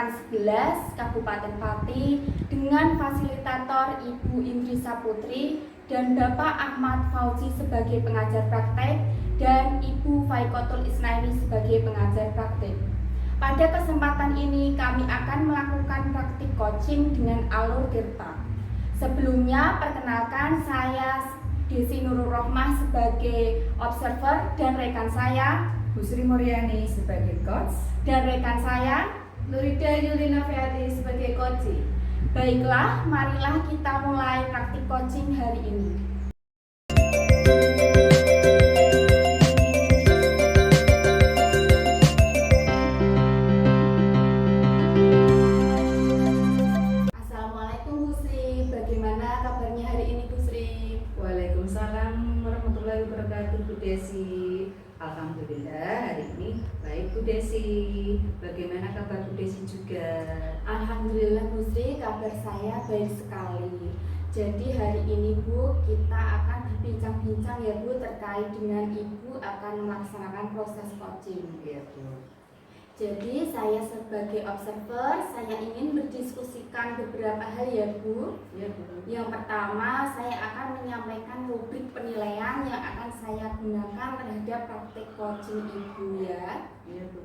Kecamatan 11, Kabupaten Pati dengan fasilitator Ibu Indrisa Putri dan Bapak Ahmad Fauzi sebagai pengajar praktek dan Ibu Faikotul Isnaini sebagai pengajar praktek. Pada kesempatan ini kami akan melakukan praktik coaching dengan alur tirta. Sebelumnya perkenalkan, saya Desi Nurul Rohmah sebagai observer dan rekan saya Bu Sri Muryani sebagai coach dan rekan saya Nurida Yulina Feati sebagai coach. Baiklah, marilah kita mulai praktik coaching hari ini. Assalamualaikum Bu Sri, bagaimana kabarnya hari ini Bu Sri? Waalaikumsalam warahmatullahi wabarakatuh Bu Desi. Alhamdulillah hari ini baik Bu Desi. Bagaimana kabar Bu Desi juga? Alhamdulillah Bu Sri, kabar saya baik sekali. Jadi hari ini Bu, kita akan berbincang-bincang ya Bu terkait dengan Ibu akan melaksanakan proses coaching. Iya Bu. Jadi saya sebagai observer, saya ingin berdiskusikan beberapa hal ya Bu. Iya Bu. Yang pertama, saya akan menyampaikan rubrik penilaian yang akan saya gunakan terhadap praktik coaching Ibu ya. Iya Bu.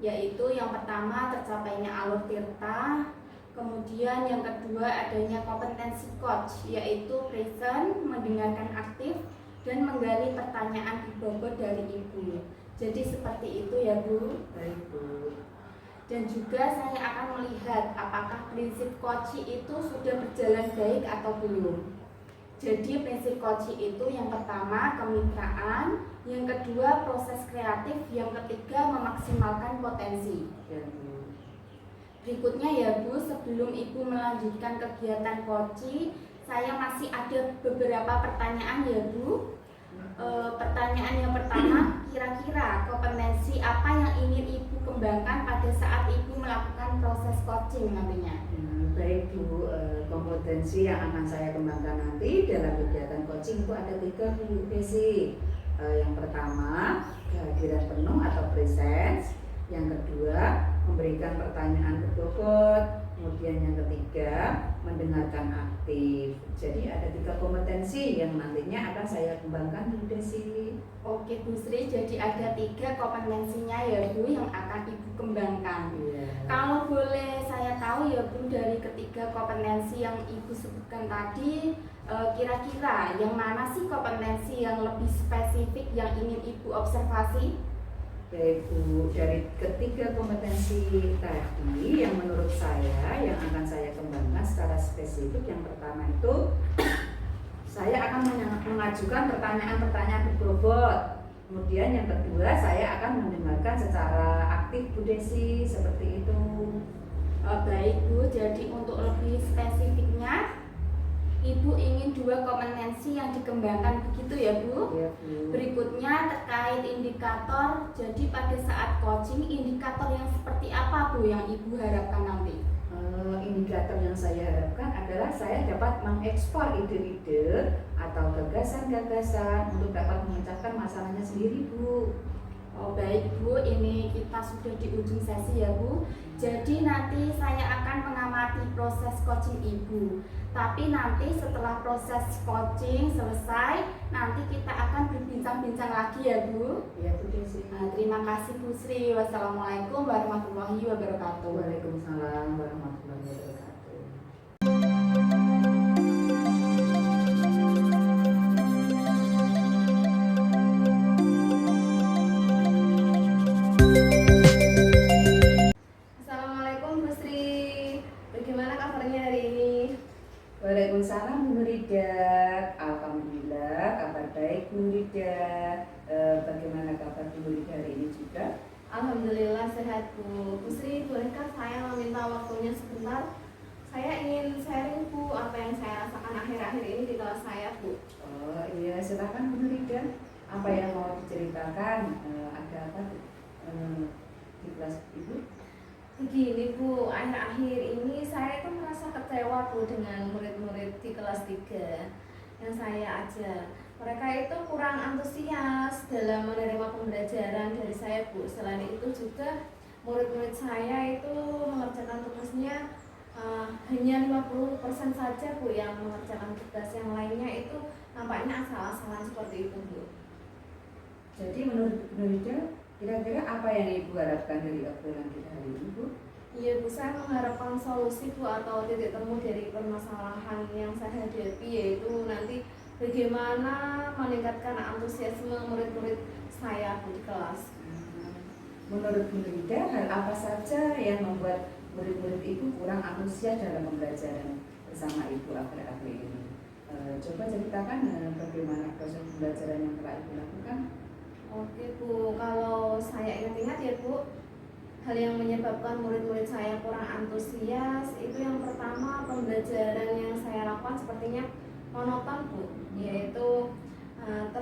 Yaitu yang pertama tercapainya alur tirta, kemudian yang kedua adanya kompetensi coach, yaitu present, mendengarkan aktif, dan menggali pertanyaan bobot dari Ibu. Jadi seperti itu ya Bu. Baik Bu. Dan juga saya akan melihat apakah prinsip coaching itu sudah berjalan baik atau belum. Jadi prinsip coaching itu yang pertama kemitraan, yang kedua proses kreatif, yang ketiga memaksimalkan potensi. Iya Bu. Berikutnya ya Bu, sebelum Ibu melanjutkan kegiatan coaching, saya masih ada beberapa pertanyaan ya Bu. Pertanyaan yang pertama, kira-kira kompetensi apa yang ingin Ibu kembangkan pada saat Ibu melakukan proses coaching nantinya? Baik Bu, kompetensi yang akan saya kembangkan nanti dalam kegiatan coaching itu ada 3 Bu Desi. Yang pertama, kehadiran penuh atau presence. Yang kedua, memberikan pertanyaan berbobot. Kemudian yang ketiga, mendengarkan aktif. Jadi ada 3 kompetensi yang nantinya akan saya kembangkan Bu Desi. Oke Bu Sri, jadi ada 3 kompetensinya ya Bu yang akan Ibu kembangkan. Iya. Kalau boleh saya tahu ya Bu, dari ketiga kompetensi yang Ibu sebutkan tadi, kira-kira yang mana sih kompetensi yang lebih spesifik yang ingin Ibu observasi? Baik Bu, dari ketiga kompetensi tadi yang menurut saya yang akan saya kembangkan secara spesifik, yang pertama itu saya akan mengajukan pertanyaan-pertanyaan berbobot. Kemudian yang kedua, saya akan mendengarkan secara aktif Bu Desi, seperti itu. Baik Bu, jadi untuk lebih spesifiknya Ibu ingin 2 kompetensi yang dikembangkan begitu ya Bu? Ya Bu. Berikutnya terkait indikator, jadi pada saat coaching indikator yang seperti apa Bu yang Ibu harapkan nanti? Indikator yang saya harapkan adalah saya dapat mengekspor ide-ide atau gagasan-gagasan untuk dapat memecahkan masalahnya sendiri Bu. Oh baik Bu, ini kita sudah di ujung sesi ya Bu. Jadi nanti saya akan mengamati proses coaching Ibu. Tapi nanti setelah proses coaching selesai, nanti kita akan berbincang-bincang lagi ya Bu. Ya Bu Desi. Terima kasih Bu Sri. Wassalamualaikum warahmatullahi wabarakatuh. Waalaikumsalam warahmatullahi wabarakatuh. Assalamualaikum Bu Sri, bagaimana kabarnya hari ini? Waalaikumsalam Bu Nurida. Alhamdulillah kabar baik Bu Nurida. Bagaimana kabar Bu Nurida hari ini juga? Alhamdulillah sehat Bu. Bu Sri, bolehkah saya meminta waktunya sebentar? Saya ingin sharing Bu apa yang saya rasakan akhir-akhir ini di kelas saya Bu. Oh iya, silakan Bu Nurida. Apa yang mau diceritakan? Ada apa di kelas Ibu? Begini Bu, akhir-akhir ini saya itu merasa kecewa Bu dengan murid-murid di kelas 3 yang saya ajar. Mereka itu kurang antusias dalam menerima pembelajaran dari saya Bu. Selain itu juga murid-murid saya itu mengerjakan tugasnya hanya 50% saja Bu yang mengerjakan tugas, yang lainnya itu nampaknya asal-asalan seperti itu Bu. Jadi menurut Bu Nurida, kira-kira apa yang Ibu harapkan dari obrolan kita hari ini, Bu? Iya Bu, saya mengharapkan solusi Bu atau titik temu dari permasalahan yang saya hadapi, yaitu nanti bagaimana meningkatkan antusiasme murid-murid saya Bu di kelas. Menurut Bu Nurida, hal apa saja yang membuat murid-murid Ibu kurang antusias dalam pembelajaran bersama Ibu akhir-akhir ini? Coba ceritakan bagaimana proses pembelajaran yang telah Ibu lakukan. Oke Bu, kalau saya ingat-ingat ya Bu, hal yang menyebabkan murid-murid saya kurang antusias itu yang pertama, pembelajaran yang saya lakukan sepertinya monoton Bu, yaitu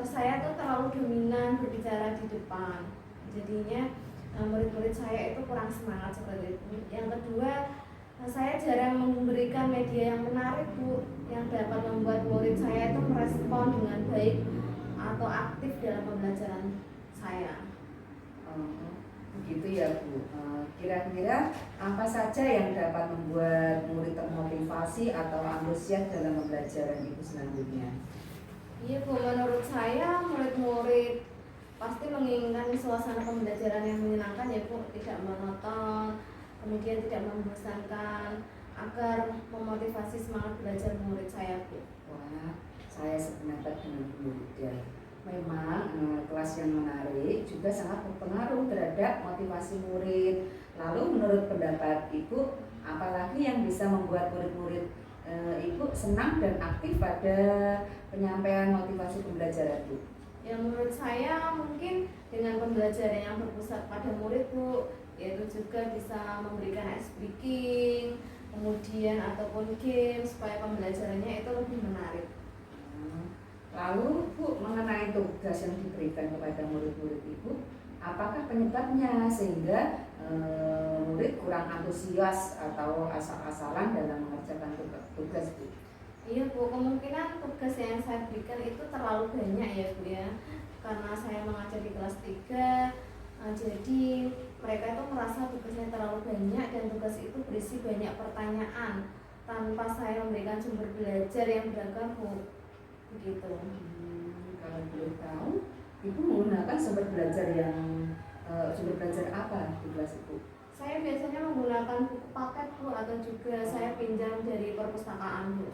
saya tuh terlalu dominan berbicara di depan, jadinya murid-murid saya itu kurang semangat seperti itu. Yang kedua, saya jarang memberikan media yang menarik Bu, yang dapat membuat murid saya itu merespon dengan baik atau aktif dalam pembelajaran saya. Begitu ya Bu. Kira-kira apa saja yang dapat membuat murid termotivasi atau antusias dalam pembelajaran Ibu selanjutnya? Iya Bu, menurut saya murid-murid pasti menginginkan suasana pembelajaran yang menyenangkan ya Bu, tidak monoton, kemudian tidak membosankan, agar memotivasi semangat belajar murid saya Bu. Wah, saya sependapat dengan Bu Nurida. Memang kelas yang menarik juga sangat berpengaruh terhadap motivasi murid. Lalu menurut pendapat Ibu, apalagi yang bisa membuat murid-murid Ibu senang dan aktif pada penyampaian motivasi pembelajaran Bu? Yang menurut saya mungkin dengan pembelajaran yang berpusat pada murid Bu, yaitu juga bisa memberikan ice breaking, kemudian ataupun game supaya pembelajarannya itu lebih menarik. Lalu Bu, mengenai tugas yang diberikan kepada murid-murid Ibu, apakah penyebabnya sehingga murid kurang antusias atau asal-asalan dalam mengerjakan tugas Bu? Iya Bu, kemungkinan tugas yang saya berikan itu terlalu banyak ya Bu ya, karena saya mengajar di kelas 3, jadi mereka itu merasa tugasnya terlalu banyak dan tugas itu berisi banyak pertanyaan tanpa saya memberikan sumber belajar yang beragam Bu. Begitu. Kalau boleh tahu, Ibu menggunakan sumber belajar apa di kelas Ibu? Saya biasanya menggunakan buku paket Bu, atau juga saya pinjam dari perpustakaan Bu.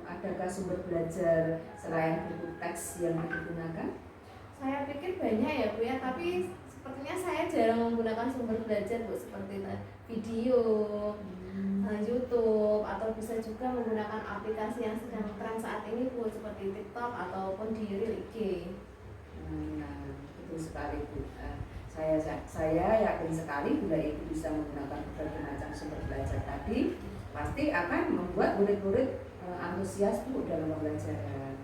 Adakah sumber belajar selain buku teks yang digunakan? Saya pikir banyak ya Bu ya, tapi sepertinya saya jarang menggunakan sumber belajar Bu, seperti video, YouTube, atau bisa juga menggunakan aplikasi yang sedang tren saat ini Bu, seperti TikTok ataupun di Reel IG. Nah, betul sekali Bu. Saya yakin sekali bila Ibu bisa menggunakan berbagai macam sumber belajar tadi, pasti akan membuat murid-murid antusias Bu dalam pembelajaran.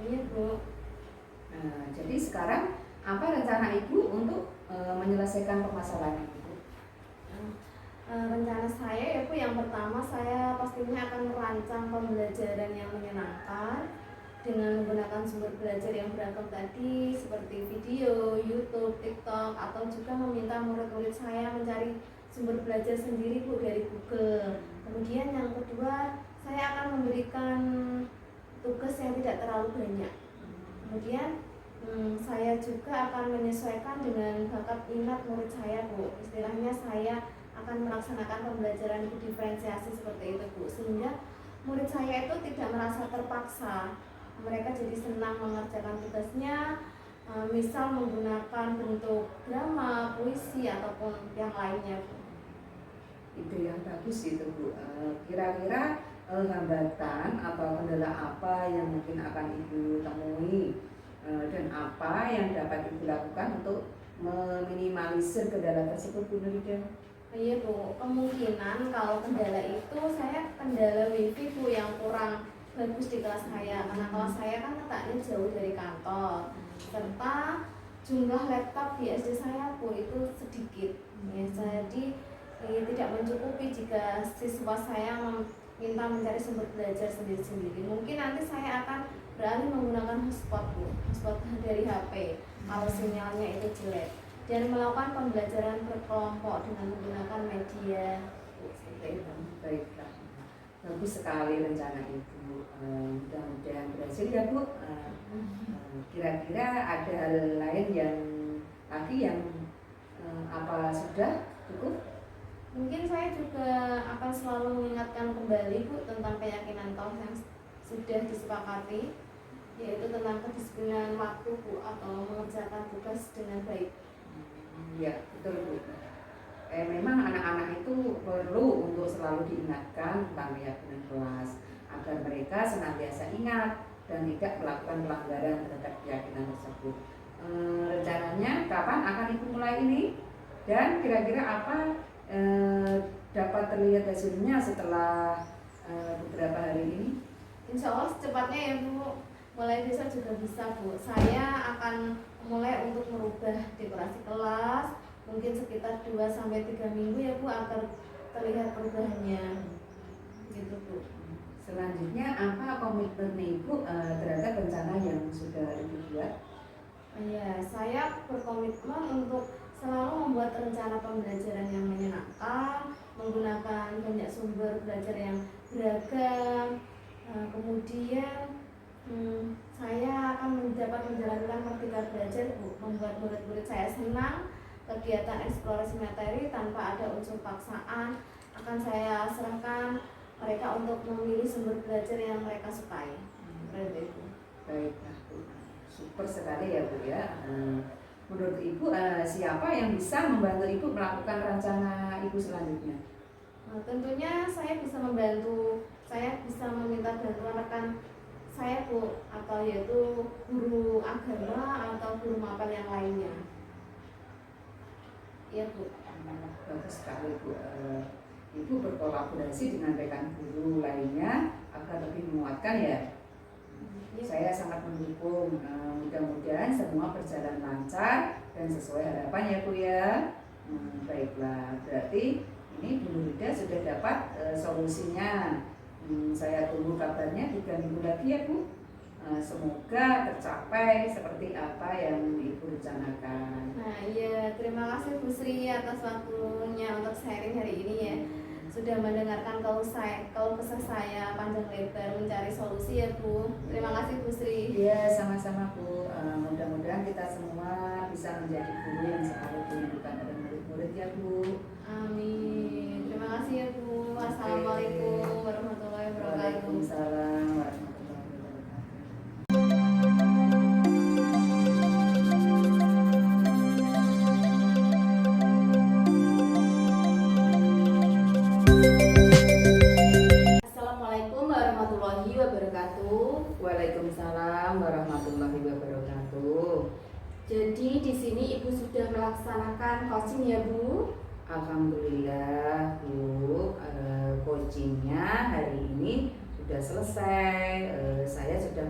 Iya Bu. Jadi sekarang apa rencana Ibu untuk menyelesaikan permasalahan Ibu? Rencana saya ya Bu, yang pertama saya pastinya akan merancang pembelajaran yang menyenangkan dengan menggunakan sumber belajar yang beragam tadi, seperti video, YouTube, TikTok, atau juga meminta murid-murid saya mencari sumber belajar sendiri Bu dari Google. Kemudian yang kedua, saya akan memberikan tugas yang tidak terlalu banyak. Kemudian saya juga akan menyesuaikan dengan bakat minat murid saya Bu. Istilahnya saya akan melaksanakan pembelajaran diferensiasi seperti itu Bu, sehingga murid saya itu tidak merasa terpaksa. Mereka jadi senang mengerjakan tugasnya, misal menggunakan bentuk drama, puisi, ataupun yang lainnya Bu. Ide yang bagus itu Bu. Kira-kira hambatan atau kendala apa yang mungkin akan Ibu temui dan apa yang dapat Ibu lakukan untuk meminimalisir kendala tersebut Bu Nurida? Iya Bu, kemungkinan kalau kendala itu saya kendala wifi Bu yang kurang bagus di kelas saya, karena kelas saya kan letaknya jauh dari kantor, serta jumlah laptop di SD saya Bu itu sedikit ya, jadi tidak mencukupi jika siswa saya minta mencari sumber belajar sendiri-sendiri. Mungkin nanti saya akan beralih menggunakan hotspot Bu, hotspot dari HP kalau sinyalnya itu jelek. dan melakukan pembelajaran berkelompok dengan menggunakan media seperti itu. Baiklah, bagus sekali rencana Ibu. Mudah-mudahan berhasil ya Bu. Kira-kira ada hal lain yang lagi yang apa sudah cukup? Mungkin saya juga akan selalu mengingatkan kembali Bu tentang keyakinan kaum yang sudah disepakati, yaitu tentang kedisiplinan waktu Bu, atau mengerjakan tugas dengan baik. Ya betul Bu. Memang anak-anak itu perlu untuk selalu diingatkan tentang keyakinan kelas agar mereka senantiasa ingat dan tidak melakukan pelanggaran terhadap keyakinan tersebut. Rencananya kapan akan Ibu mulai ini? Dan kira-kira apa dapat terlihat hasilnya setelah beberapa hari ini? Insya Allah secepatnya ya Bu, mulai besok juga bisa Bu. Saya akan mulai untuk merubah dekorasi kelas, mungkin sekitar 2-3 minggu ya Bu, agar terlihat perubahannya gitu Bu. Selanjutnya apa komitmen Ibu terhadap rencana yang sudah Ibu buat? Ya, saya berkomitmen untuk selalu membuat rencana pembelajaran yang menyenangkan, menggunakan banyak sumber belajar yang beragam. Kemudian saya akan dapat menjalankan merdeka belajar Bu, membuat murid-murid saya senang. Kegiatan eksplorasi materi tanpa ada unsur paksaan akan saya serahkan mereka untuk memilih sumber belajar yang mereka sukai. Baiklah Bu, super sekali ya Bu ya. Menurut Ibu siapa yang bisa membantu Ibu melakukan rencana Ibu selanjutnya? Tentunya saya bisa membantu, saya bisa meminta bantuan rekan saya Bu, atau yaitu guru agama atau guru mapel yang lainnya. Iya Bu. Bagus sekali Bu. Ibu berkolaborasi dengan rekan guru lainnya agar lebih menguatkan ya. Saya sangat mendukung. Mudah-mudahan semua berjalan lancar dan sesuai harapan ya Bu ya. Baiklah, berarti ini Bu Nurida sudah dapat solusinya. Saya tunggu kabarnya 3 minggu lagi ya Bu. Semoga tercapai seperti apa yang Ibu rencanakan. Nah iya, terima kasih Bu Sri atas waktunya untuk sharing hari ini ya. Sudah mendengarkan keluh kesah saya panjang lebar mencari solusi ya Bu. Terima kasih Bu Sri. Iya, sama-sama Bu. Mudah-mudahan kita semua bisa menjadi guru yang selalu dirindukan oleh murid-murid ya Bu. Amin. Terima kasih ya Bu. Assalamualaikum warahmatullahi wabarakatuh. Waalaikumsalam warahmatullahi wabarakatuh. Assalamualaikum warahmatullahi wabarakatuh. Waalaikumsalam warahmatullahi wabarakatuh. Jadi di sini Ibu sudah melaksanakan coaching ya Bu? Alhamdulillah Bu, coachingnya hari ini sudah selesai. Saya sudah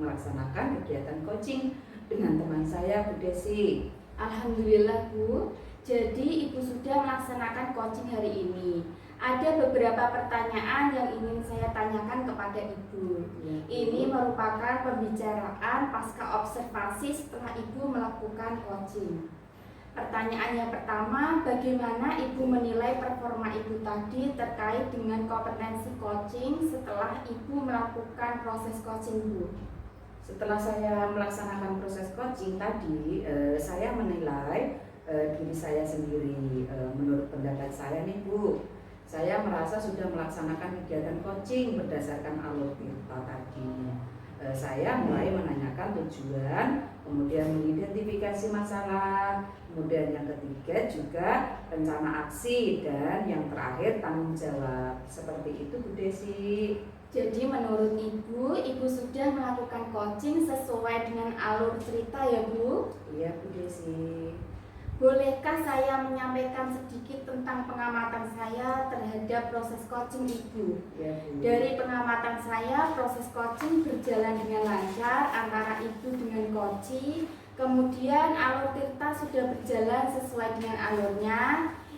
melaksanakan kegiatan coaching dengan teman saya Bu Desi. Alhamdulillah Bu. Jadi Ibu sudah melaksanakan coaching hari ini. Ada beberapa pertanyaan yang ingin saya tanyakan kepada Ibu. Ini merupakan pembicaraan pasca observasi setelah Ibu melakukan coaching. Pertanyaan yang pertama, bagaimana Ibu menilai performa Ibu tadi terkait dengan kompetensi coaching setelah Ibu melakukan proses coaching Bu? Setelah saya melaksanakan proses coaching tadi, saya menilai diri saya sendiri. Menurut pendapat saya nih Bu, saya merasa sudah melaksanakan kegiatan coaching berdasarkan alur Tirta tadi. Saya mulai menanyakan tujuan, kemudian mengidentifikasi masalah, kemudian yang ketiga juga rencana aksi, dan yang terakhir tanggung jawab. Seperti itu Bu Desi. Jadi menurut Ibu, Ibu sudah melakukan coaching sesuai dengan alur cerita ya Bu? Iya Bu Desi. Bolehkah saya menyampaikan sedikit tentang pengamatan saya terhadap proses coaching Ibu? Ya, Bu. Dari pengamatan saya, proses coaching berjalan dengan lancar antara Ibu dengan coachee. Kemudian alur Tirta sudah berjalan sesuai dengan alurnya.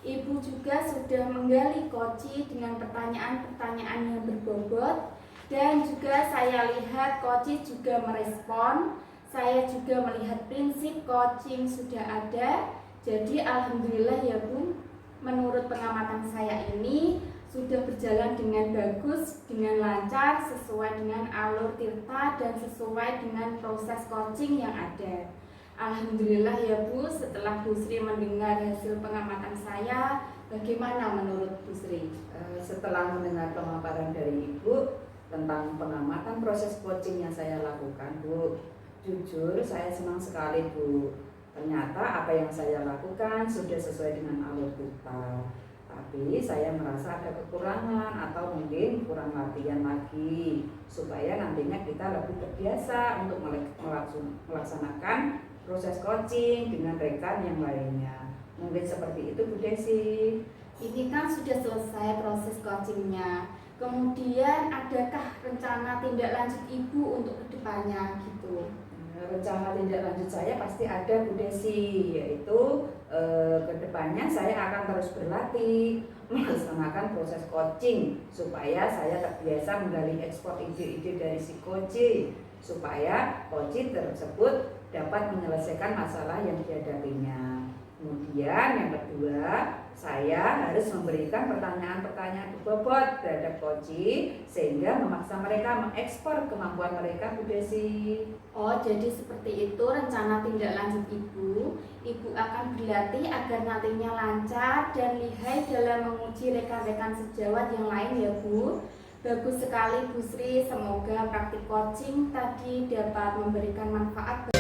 Ibu juga sudah menggali coachee dengan pertanyaan-pertanyaan yang berbobot. Dan juga saya lihat coachee juga merespon. Saya juga melihat prinsip coaching sudah ada. Jadi alhamdulillah ya Bu, menurut pengamatan saya ini sudah berjalan dengan bagus, dengan lancar, sesuai dengan alur tirta dan sesuai dengan proses coaching yang ada. Alhamdulillah ya Bu, setelah Bu Sri mendengar hasil pengamatan saya, bagaimana menurut Bu Sri? Setelah mendengar pemaparan dari Ibu tentang pengamatan proses coaching yang saya lakukan, Bu, jujur saya senang sekali, Bu. Ternyata apa yang saya lakukan sudah sesuai dengan alur tirta. Tapi saya merasa ada kekurangan atau mungkin kurang latihan lagi supaya nantinya kita lebih terbiasa untuk melaksanakan proses coaching dengan rekan yang lainnya. Mungkin seperti itu Bu Desi. Ini kan sudah selesai proses coachingnya. Kemudian adakah rencana tindak lanjut Ibu untuk kedepannya gitu? Rencana tindak lanjut saya pasti ada Bu Desi, yaitu kedepannya saya akan terus berlatih melaksanakan proses coaching supaya saya terbiasa menggali ekspor ide-ide dari si coach supaya coach tersebut dapat menyelesaikan masalah yang dihadapinya. Kemudian yang kedua, saya harus memberikan pertanyaan-pertanyaan berbobot terhadap coach sehingga memaksa mereka mengekspor kemampuan mereka Bu Desi. Oh, jadi seperti itu rencana tindak lanjut Ibu. Ibu akan berlatih agar nantinya lancar dan lihai dalam menguji rekan-rekan sejawat yang lain ya Bu. Bagus sekali Bu Sri, semoga praktik coaching tadi dapat memberikan manfaat.